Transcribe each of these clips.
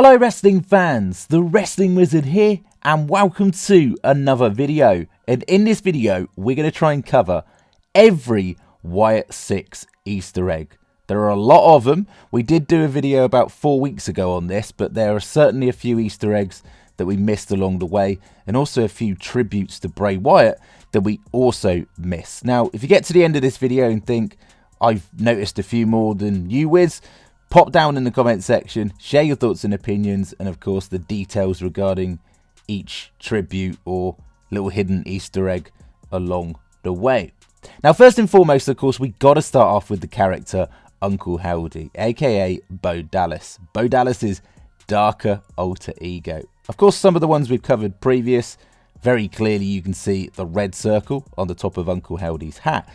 Hello wrestling fans, the Wrestling Wizard here and welcome to another video. And in this video we're going to try and cover every Wyatt Sicks Easter egg. There are a lot of them. We did do a video about 4 weeks ago on this, but there are certainly a few Easter eggs that we missed along the way and also a few tributes to Bray Wyatt that we also missed. Now if you get to the end of this video and think I've noticed a few more than you Wiz, pop down in the comment section, share your thoughts and opinions, and of course the details regarding each tribute or little hidden Easter egg along the way. Now first and foremost, of course, we got to start off with the character Uncle Howdy, aka Bo Dallas. Bo Dallas's darker alter ego. Of course, some of the ones we've covered previous, very clearly you can see the red circle on the top of Uncle Howdy's hat.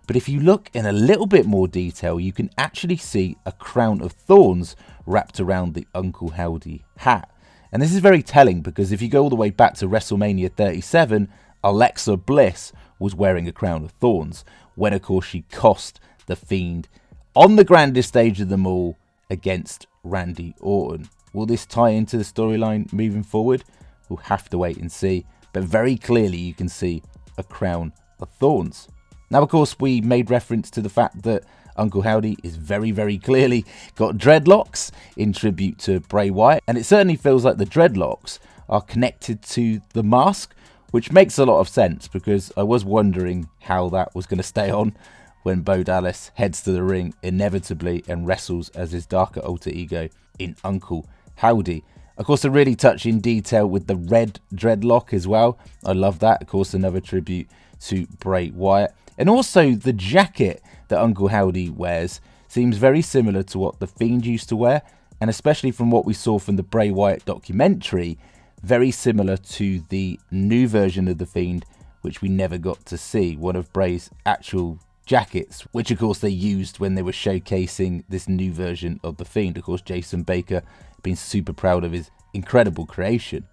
But if you look in a little bit more detail, you can actually see a crown of thorns wrapped around the Uncle Howdy hat. And this is very telling because if you go all the way back to WrestleMania 37, Alexa Bliss was wearing a crown of thorns when, of course, she cost The Fiend on the grandest stage of them all against Randy Orton. Will this tie into the storyline moving forward? We'll have to wait and see. But very clearly you can see a crown of thorns. Now, of course, we made reference to the fact that Uncle Howdy is very clearly got dreadlocks in tribute to Bray Wyatt. And it certainly feels like the dreadlocks are connected to the mask, which makes a lot of sense because I was wondering how that was going to stay on when Bo Dallas heads to the ring inevitably and wrestles as his darker alter ego in Uncle Howdy. Of course, a really touching detail with the red dreadlock as well. I love that. Of course, another tribute to Bray Wyatt. And also the jacket that Uncle Howdy wears seems very similar to what The Fiend used to wear. And especially from what we saw from the Bray Wyatt documentary, very similar to the new version of The Fiend, which we never got to see. One of Bray's actual jackets, which of course they used when they were showcasing this new version of The Fiend. Of course, Jason Baker being super proud of his incredible creation.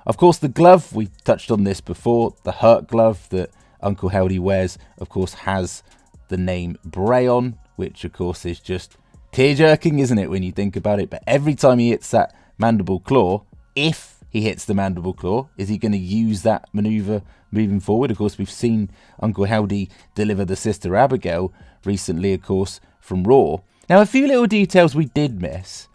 Of course, the glove, we touched on this before, the Hurt glove that Uncle Howdy wears, of course, has the name Bray on, which of course is just tear-jerking, isn't it, when you think about it? But every time he hits that mandible claw, if he hits the mandible claw, is he going to use that maneuver moving forward? Of course, we've seen Uncle Howdy deliver the Sister Abigail recently, of course, from Raw. Now, a few little details we did miss.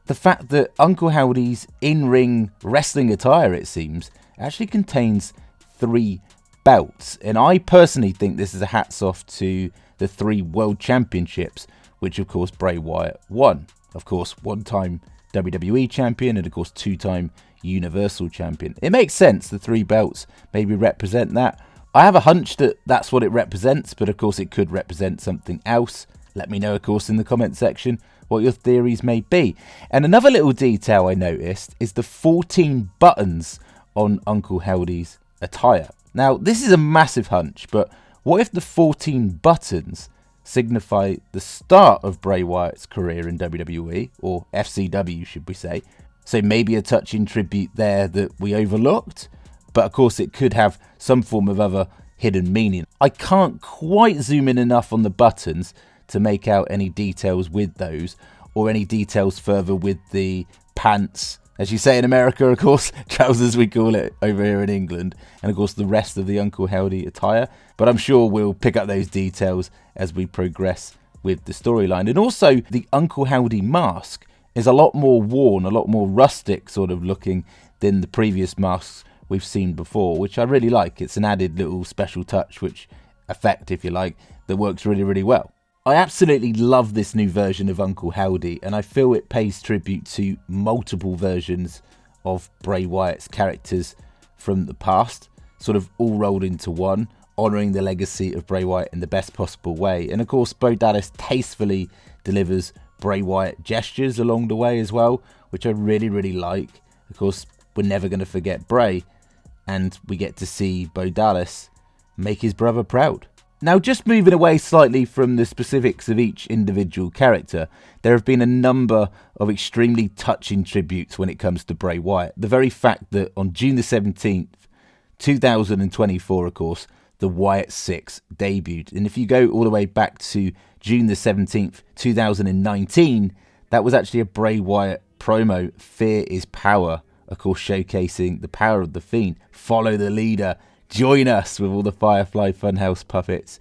The fact that Uncle Howdy's in-ring wrestling attire, it seems, actually contains 3 belts, and I personally think this is a hats off to the 3 world championships, which of course Bray Wyatt won. Of course, 1-time WWE champion and of course 2-time Universal champion. It makes sense the 3 belts maybe represent that. I have a hunch that that's what it represents, but of course it could represent something else. Let me know, of course, in the comment section what your theories may be. And another little detail I noticed is the 14 buttons on Uncle Howdy's attire. Now, this is a massive hunch, but what if the 14 buttons signify the start of Bray Wyatt's career in WWE, or FCW, should we say? So maybe a touching tribute there that we overlooked, but of course it could have some form of other hidden meaning. I can't quite zoom in enough on the buttons to make out any details with those, or any details further with the pants, as you say in America, of course, trousers we call it over here in England, and of course the rest of the Uncle Howdy attire. But I'm sure we'll pick up those details as we progress with the storyline. And also the Uncle Howdy mask is a lot more worn, a lot more rustic sort of looking than the previous masks we've seen before, which I really like. It's an added little special touch, which effect, if you like, that works really well. I absolutely love this new version of Uncle Howdy, and I feel it pays tribute to multiple versions of Bray Wyatt's characters from the past, sort of all rolled into one, honouring the legacy of Bray Wyatt in the best possible way. And of course, Bo Dallas tastefully delivers Bray Wyatt gestures along the way as well, which I really like. Of course, we're never going to forget Bray, and we get to see Bo Dallas make his brother proud. Now, just moving away slightly from the specifics of each individual character, there have been a number of extremely touching tributes when it comes to Bray Wyatt. The very fact that on June the 17th, 2024, of course, the Wyatt Sicks debuted. And if you go all the way back to June the 17th, 2019, that was actually a Bray Wyatt promo, Fear is Power, of course showcasing the power of the Fiend. Follow the leader, join us, with all the Firefly Funhouse puppets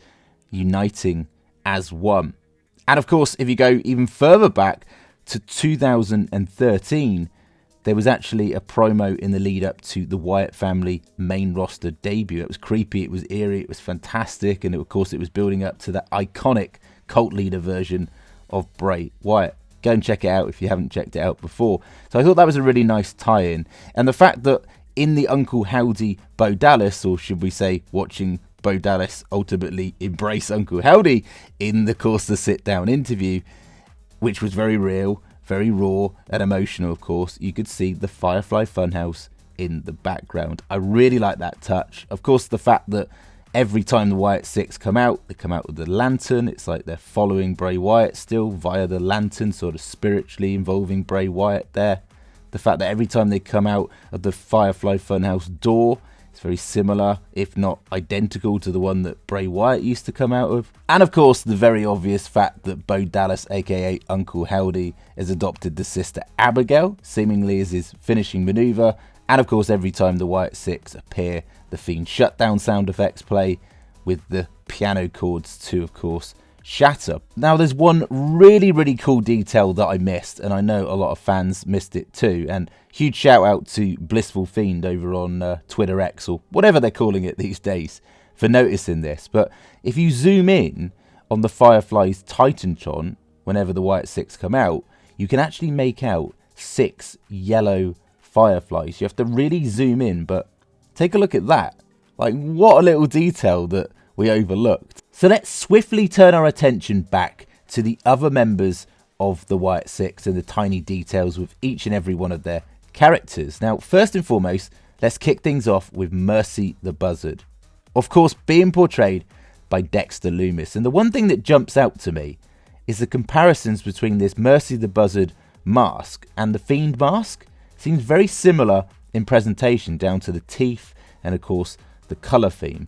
uniting as one. And of course, if you go even further back to 2013, there was actually a promo in the lead up to the Wyatt family main roster debut. It was creepy, it was eerie, it was fantastic, and of course it was building up to that iconic cult leader version of Bray Wyatt. Go and check it out if you haven't checked it out before. So I thought that was a really nice tie-in. And the fact that in the Uncle Howdy Bo Dallas, or should we say watching Bo Dallas ultimately embrace Uncle Howdy in the course of the sit-down interview, which was very real, very raw and emotional, of course, you could see the Firefly Funhouse in the background. I really like that touch. Of course, the fact that every time the Wyatt Sicks come out, they come out with the lantern. It's like they're following Bray Wyatt still via the lantern, sort of spiritually involving Bray Wyatt there. The fact that every time they come out of the Firefly Funhouse door, it's very similar, if not identical, to the one that Bray Wyatt used to come out of. And of course, the very obvious fact that Bo Dallas, aka Uncle Howdy, has adopted the sister Abigail, seemingly as his finishing maneuver. And of course, every time the Wyatt Sicks appear, the Fiend shutdown sound effects play, with the piano chords to, of course, shatter. Now, there's one really cool detail that I missed, and I know a lot of fans missed it too. And huge shout out to Blissful Fiend over on Twitter X, or whatever they're calling it these days, for noticing this. But if you zoom in on the Firefly's Titantron, whenever the Wyatt Sicks come out, you can actually make out 6 yellow fireflies. You have to really zoom in, but take a look at that. Like, what a little detail that we overlooked. So let's swiftly turn our attention back to the other members of the Wyatt Sicks and the tiny details with each and every one of their characters. Now, first and foremost, let's kick things off with Mercy the Buzzard. Of course, being portrayed by Dexter Lumis. And the one thing that jumps out to me is the comparisons between this Mercy the Buzzard mask and the Fiend mask. Seems very similar in presentation, down to the teeth and, of course, the colour theme.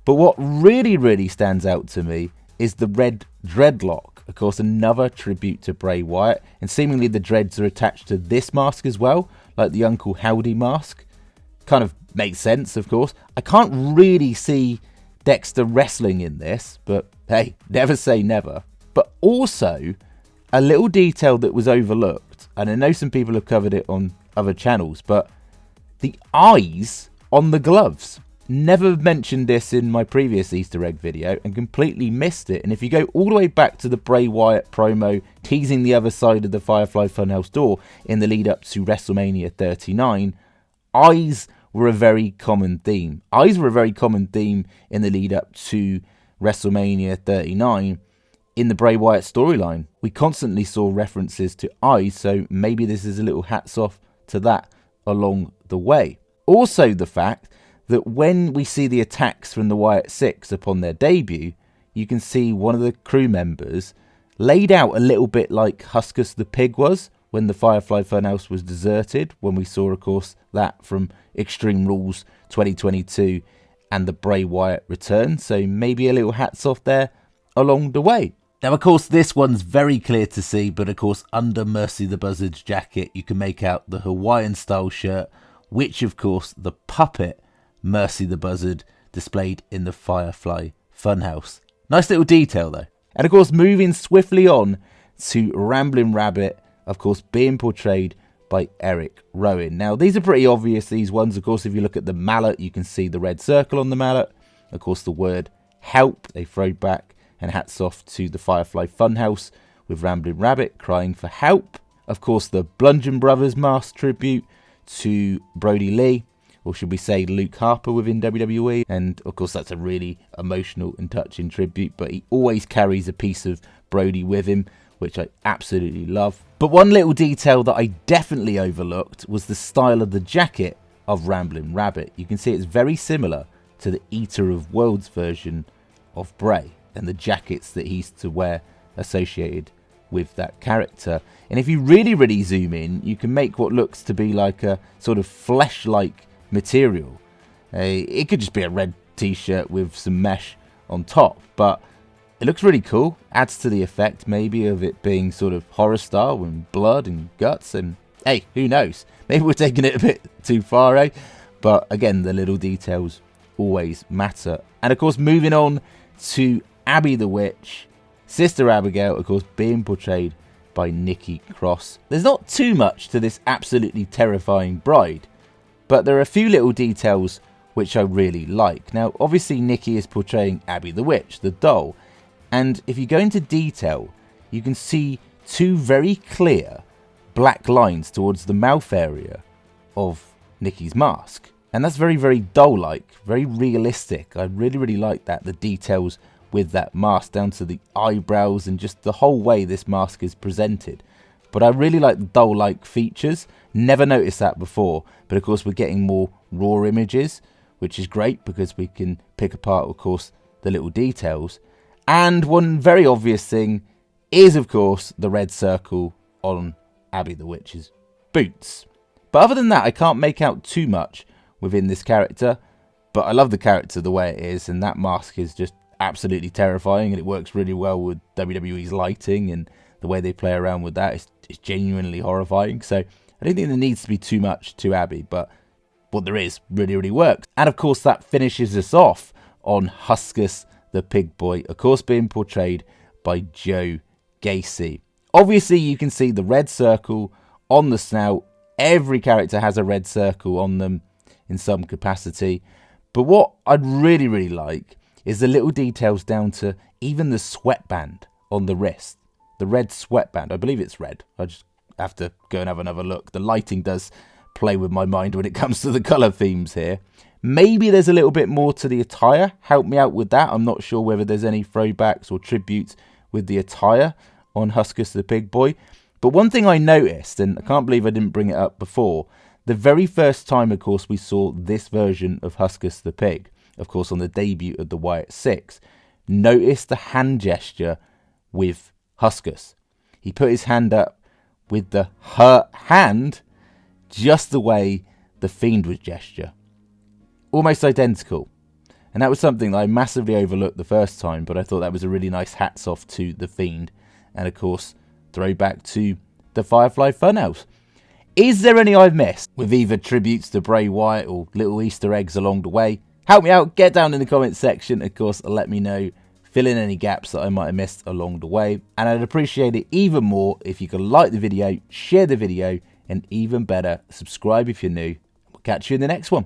But what really stands out to me is the red dreadlock. Of course, another tribute to Bray Wyatt. And seemingly the dreads are attached to this mask as well, like the Uncle Howdy mask. Kind of makes sense, of course. I can't really see Dexter wrestling in this, but hey, never say never. But also, a little detail that was overlooked, and I know some people have covered it on other channels, but the eyes on the gloves. Never mentioned this in my previous Easter egg video and completely missed it. And if you go all the way back to the Bray Wyatt promo teasing the other side of the Firefly Funhouse door in the lead up to WrestleMania 39, eyes were a very common theme. Eyes were a very common theme in the lead up to WrestleMania 39 in the Bray Wyatt storyline. We constantly saw references to eyes, so maybe this is a little hats off to that along the way. Also, the fact that when we see the attacks from the Wyatt Sicks upon their debut, you can see one of the crew members laid out a little bit like Huskus the pig was when the Firefly Funhouse was deserted, when we saw, of course, that from Extreme Rules 2022 and the Bray Wyatt return. So maybe a little hats off there along the way. Now, of course, this one's very clear to see, but of course, under Mercy the Buzzard's jacket, you can make out the Hawaiian style shirt, which, of course, the puppet Mercy the Buzzard displayed in the Firefly Funhouse. Nice little detail, though. And of course, moving swiftly on to Ramblin' Rabbit, of course, being portrayed by Eric Rowan. Now, these are pretty obvious, these ones. Of course, if you look at the mallet, you can see the red circle on the mallet. Of course, the word help, they throw back, and hats off to the Firefly Funhouse with Ramblin' Rabbit crying for help. Of course, the Bludgeon Brothers mask tribute to Brody Lee, or should we say Luke Harper within WWE. And of course, that's a really emotional and touching tribute, but he always carries a piece of Brody with him, which I absolutely love. But one little detail that I definitely overlooked was the style of the jacket of Ramblin' Rabbit. You can see it's very similar to the Eater of Worlds version of Bray and the jackets that he used to wear associated with that character. And if you really zoom in, you can make what looks to be like a sort of flesh-like material. It could just be a red t-shirt with some mesh on top, but it looks really cool. Adds to the effect maybe of it being sort of horror style and blood and guts, and hey, who knows? Maybe we're taking it a bit too far, eh? But again, the little details always matter. And of course, moving on to Abby the Witch, Sister Abigail, of course, being portrayed by Nikki Cross. There's not too much to this absolutely terrifying bride, but there are a few little details which I really like. Now, obviously, Nikki is portraying Abby the Witch, the doll, and if you go into detail, you can see two very clear black lines towards the mouth area of Nikki's mask. And that's very, very doll-like, very realistic. I really like that, the details with that mask down to the eyebrows and just the whole way this mask is presented. But I really like the doll-like features. Never noticed that before, but of course we're getting more raw images, which is great because we can pick apart, of course, the little details. And one very obvious thing is, of course, the red circle on Abby the Witch's boots. But other than that, I can't make out too much within this character, but I love the character the way it is, and that mask is just absolutely terrifying, and it works really well with WWE's lighting and the way they play around with that. It's genuinely horrifying. So I don't think there needs to be too much to Abby, but what there is really works. And of course that finishes us off on Huskus the Pig Boy, of course being portrayed by Joe Gacy. Obviously you can see the red circle on the snout. Every character has a red circle on them in some capacity. But what I'd really like is the little details down to even the sweatband on the wrist. The red sweatband. I believe it's red. I just have to go and have another look. The lighting does play with my mind when it comes to the colour themes here. Maybe there's a little bit more to the attire. Help me out with that. I'm not sure whether there's any throwbacks or tributes with the attire on Huskus the Pig Boy. But one thing I noticed, and I can't believe I didn't bring it up before, the very first time, of course, we saw this version of Huskus the Pig, of course, on the debut of the Wyatt Sicks, notice the hand gesture with Huskus. He put his hand up with the hurt hand, just the way the Fiend would gesture. Almost identical. And that was something that I massively overlooked the first time, but I thought that was a really nice hats off to the Fiend. And of course, throwback to the Firefly Funhouse. Is there any I've missed with either tributes to Bray Wyatt or little Easter eggs along the way? Help me out, get down in the comments section, of course, let me know, fill in any gaps that I might have missed along the way. And I'd appreciate it even more if you could like the video, share the video, and even better, subscribe if you're new. We'll catch you in the next one.